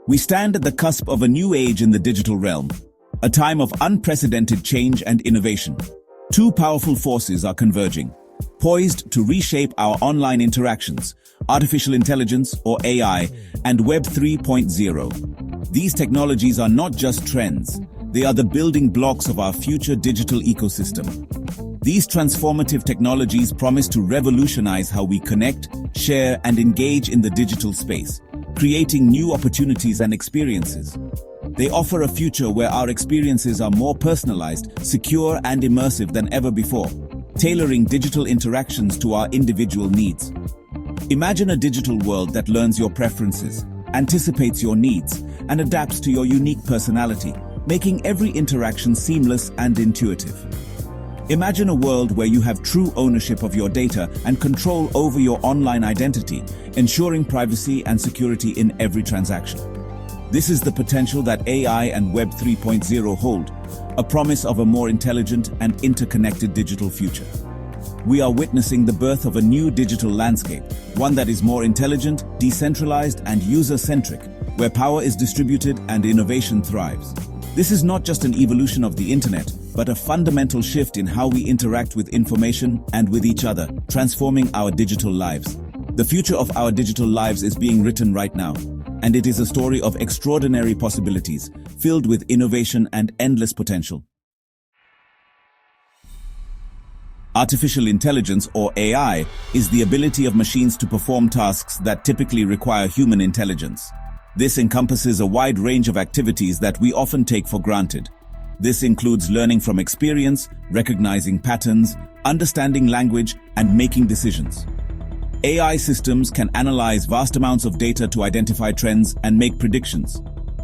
We stand at the cusp of a new age in the digital realm, a time of unprecedented change and innovation. Two powerful forces are converging, poised to reshape our online interactions: artificial intelligence, or AI, and Web 3.0. These technologies are not just trends, they are the building blocks of our future digital ecosystem. These transformative technologies promise to revolutionize how we connect, share, and engage in the digital space, creating new opportunities and experiences. They offer a future where our experiences are more personalized, secure, and immersive than ever before, tailoring digital interactions to our individual needs. Imagine a digital world that learns your preferences, anticipates your needs, and adapts to your unique personality, making every interaction seamless and intuitive. Imagine a world where you have true ownership of your data and control over your online identity, ensuring privacy and security in every transaction. This is the potential that AI and Web 3.0 hold, a promise of a more intelligent and interconnected digital future. We are witnessing the birth of a new digital landscape, one that is more intelligent, decentralized, and user-centric, where power is distributed and innovation thrives. This is not just an evolution of the internet, but a fundamental shift in how we interact with information and with each other, transforming our digital lives. The future of our digital lives is being written right now, and it is a story of extraordinary possibilities, filled with innovation and endless potential. Artificial intelligence, or AI, is the ability of machines to perform tasks that typically require human intelligence. This encompasses a wide range of activities that we often take for granted. This includes learning from experience, recognizing patterns, understanding language, and making decisions. AI systems can analyze vast amounts of data to identify trends and make predictions.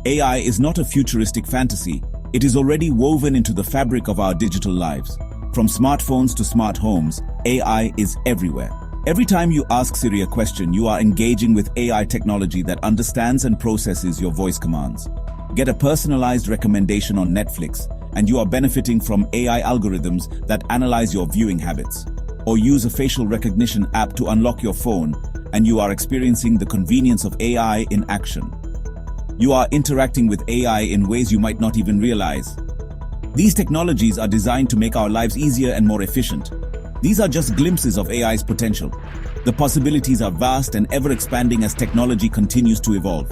AI is not a futuristic fantasy. It is already woven into the fabric of our digital lives. From smartphones to smart homes, AI is everywhere. Every time you ask Siri a question, you are engaging with AI technology that understands and processes your voice commands. Get a personalized recommendation on Netflix, and you are benefiting from AI algorithms that analyze your viewing habits. Or use a facial recognition app to unlock your phone, and you are experiencing the convenience of AI in action. You are interacting with AI in ways you might not even realize. These technologies are designed to make our lives easier and more efficient. These are just glimpses of AI's potential. The possibilities are vast and ever-expanding as technology continues to evolve.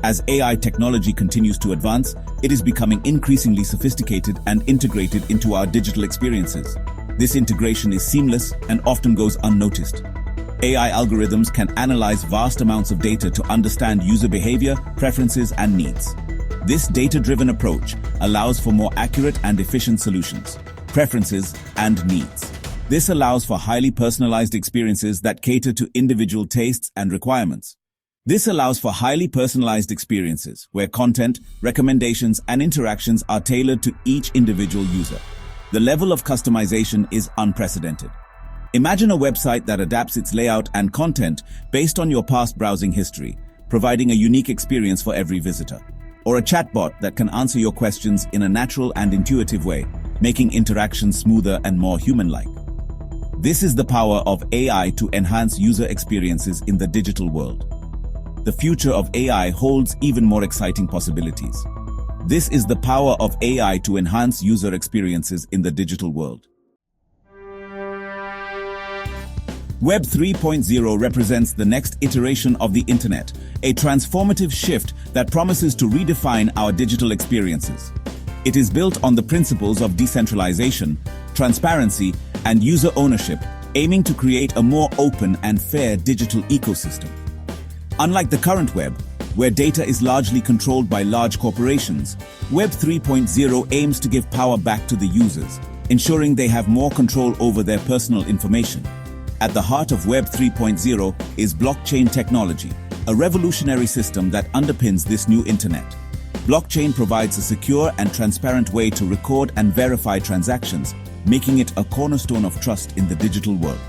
As AI technology continues to advance, it is becoming increasingly sophisticated and integrated into our digital experiences. This integration is seamless and often goes unnoticed. AI algorithms can analyze vast amounts of data to understand user behavior, preferences, and needs. This data-driven approach allows for more accurate and efficient solutions, preferences, and needs. This allows for highly personalized experiences that cater to individual tastes and requirements. This allows for highly personalized experiences where content, recommendations, and interactions are tailored to each individual user. The level of customization is unprecedented. Imagine a website that adapts its layout and content based on your past browsing history, providing a unique experience for every visitor. Or a chatbot that can answer your questions in a natural and intuitive way, making interactions smoother and more human-like. This is the power of AI to enhance user experiences in the digital world. The future of AI holds even more exciting possibilities. This is the power of AI to enhance user experiences in the digital world. Web 3.0 represents the next iteration of the internet, a transformative shift that promises to redefine our digital experiences. It is built on the principles of decentralization, transparency, and user ownership, aiming to create a more open and fair digital ecosystem. Unlike the current web, where data is largely controlled by large corporations, Web 3.0 aims to give power back to the users, ensuring they have more control over their personal information. At the heart of Web 3.0 is blockchain technology, a revolutionary system that underpins this new internet. Blockchain provides a secure and transparent way to record and verify transactions, making it a cornerstone of trust in the digital world.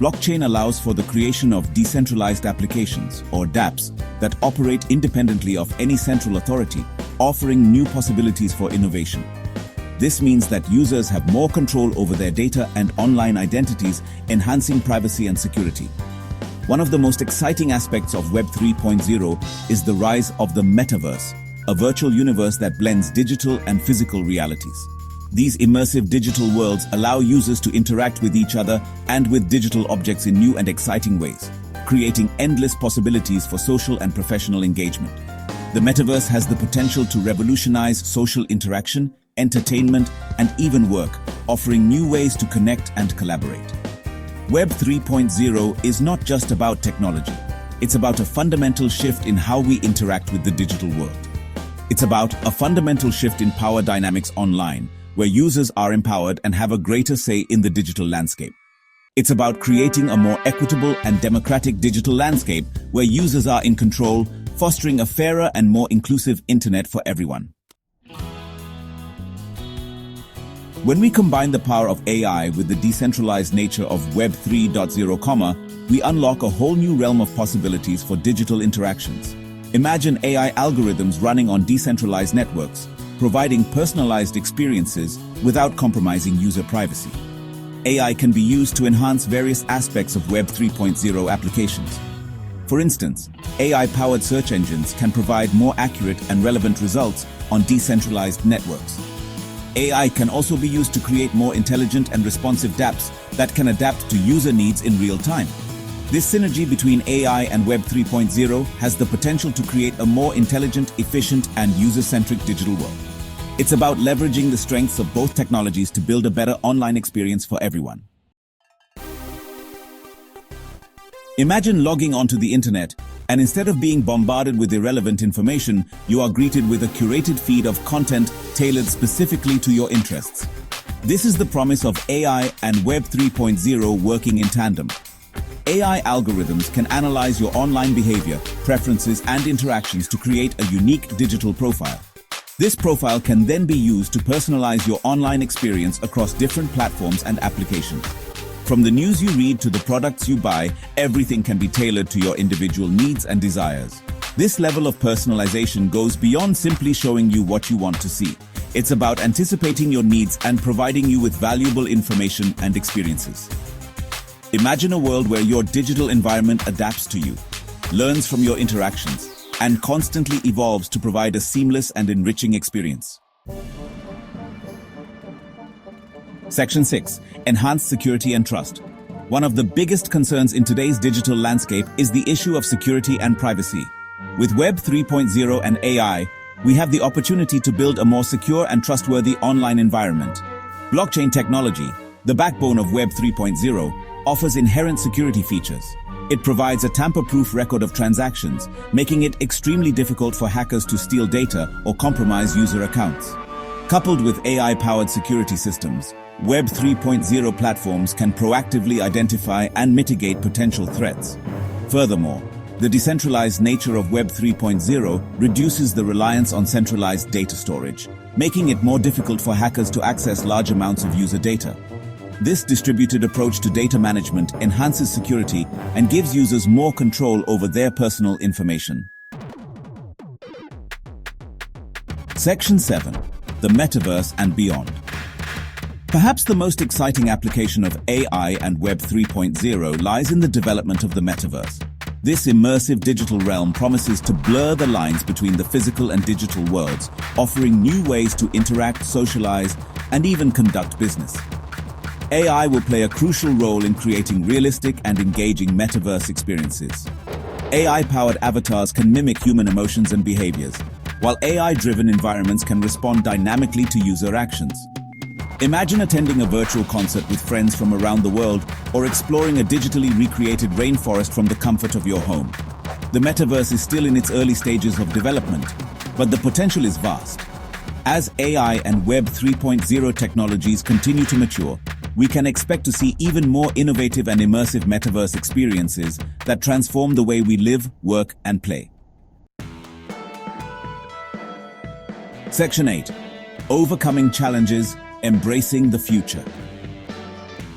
Blockchain allows for the creation of decentralized applications, or dApps, that operate independently of any central authority, offering new possibilities for innovation. This means that users have more control over their data and online identities, enhancing privacy and security. One of the most exciting aspects of Web 3.0 is the rise of the Metaverse, a virtual universe that blends digital and physical realities. These immersive digital worlds allow users to interact with each other and with digital objects in new and exciting ways, creating endless possibilities for social and professional engagement. The Metaverse has the potential to revolutionize social interaction, entertainment, and even work, offering new ways to connect and collaborate. Web 3.0 is not just about technology. It's about a fundamental shift in how we interact with the digital world. It's about a fundamental shift in power dynamics online, where users are empowered and have a greater say in the digital landscape. It's about creating a more equitable and democratic digital landscape where users are in control, fostering a fairer and more inclusive internet for everyone. When we combine the power of AI with the decentralized nature of Web 3.0, we unlock a whole new realm of possibilities for digital interactions. Imagine AI algorithms running on decentralized networks, providing personalized experiences without compromising user privacy. AI can be used to enhance various aspects of Web 3.0 applications. For instance, AI-powered search engines can provide more accurate and relevant results on decentralized networks. AI can also be used to create more intelligent and responsive dApps that can adapt to user needs in real time. This synergy between AI and Web 3.0 has the potential to create a more intelligent, efficient, and user-centric digital world. It's about leveraging the strengths of both technologies to build a better online experience for everyone. Imagine logging onto the internet, and instead of being bombarded with irrelevant information, you are greeted with a curated feed of content tailored specifically to your interests. This is the promise of AI and Web 3.0 working in tandem. AI algorithms can analyze your online behavior, preferences, and interactions to create a unique digital profile. This profile can then be used to personalize your online experience across different platforms and applications. From the news you read to the products you buy, everything can be tailored to your individual needs and desires. This level of personalization goes beyond simply showing you what you want to see. It's about anticipating your needs and providing you with valuable information and experiences. Imagine a world where your digital environment adapts to you, learns from your interactions, and constantly evolves to provide a seamless and enriching experience. Section 6. Enhanced security and trust. One of the biggest concerns in today's digital landscape is the issue of security and privacy. With Web 3.0 and AI, we have the opportunity to build a more secure and trustworthy online environment. Blockchain technology, the backbone of Web 3.0, offers inherent security features. It provides a tamper-proof record of transactions, making it extremely difficult for hackers to steal data or compromise user accounts. Coupled with AI-powered security systems, Web 3.0 platforms can proactively identify and mitigate potential threats. Furthermore, the decentralized nature of Web 3.0 reduces the reliance on centralized data storage, making it more difficult for hackers to access large amounts of user data. This distributed approach to data management enhances security and gives users more control over their personal information. Section 7. The Metaverse and Beyond. Perhaps the most exciting application of AI and Web 3.0 lies in the development of the Metaverse. This immersive digital realm promises to blur the lines between the physical and digital worlds, offering new ways to interact, socialize, and even conduct business. AI will play a crucial role in creating realistic and engaging metaverse experiences. AI-powered avatars can mimic human emotions and behaviors, while AI-driven environments can respond dynamically to user actions. Imagine attending a virtual concert with friends from around the world or exploring a digitally recreated rainforest from the comfort of your home. The metaverse is still in its early stages of development, but the potential is vast. As AI and Web 3.0 technologies continue to mature, we can expect to see even more innovative and immersive metaverse experiences that transform the way we live, work, and play. Section 8. Overcoming challenges, embracing the future.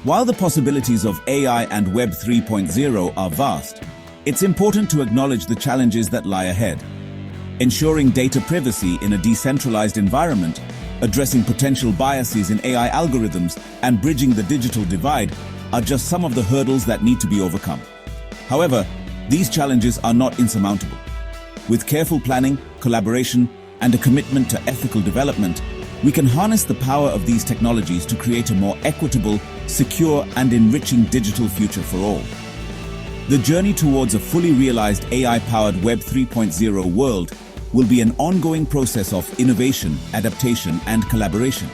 While the possibilities of AI and Web 3.0 are vast, it's important to acknowledge the challenges that lie ahead. Ensuring data privacy in a decentralized environment, addressing potential biases in AI algorithms, and bridging the digital divide are just some of the hurdles that need to be overcome. However, these challenges are not insurmountable. With careful planning, collaboration, and a commitment to ethical development, we can harness the power of these technologies to create a more equitable, secure, and enriching digital future for all. The journey towards a fully realized AI-powered Web 3.0 world will be an ongoing process of innovation, adaptation, and collaboration.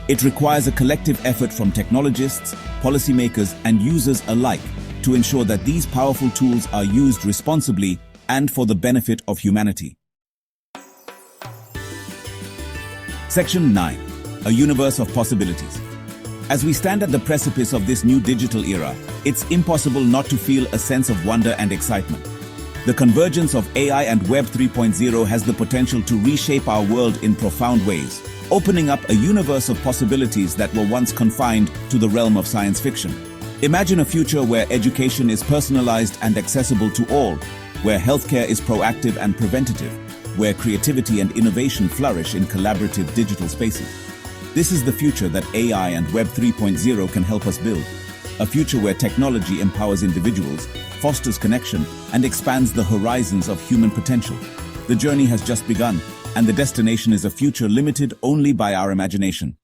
It requires a collective effort from technologists, policymakers, and users alike to ensure that these powerful tools are used responsibly and for the benefit of humanity. Section 9. A universe of possibilities. As we stand at the precipice of this new digital era, it's impossible not to feel a sense of wonder and excitement. The convergence of AI and Web 3.0 has the potential to reshape our world in profound ways, opening up a universe of possibilities that were once confined to the realm of science fiction. Imagine a future where education is personalized and accessible to all, where healthcare is proactive and preventative, where creativity and innovation flourish in collaborative digital spaces. This is the future that AI and Web 3.0 can help us build. A future where technology empowers individuals, fosters connection, and expands the horizons of human potential. The journey has just begun, and the destination is a future limited only by our imagination.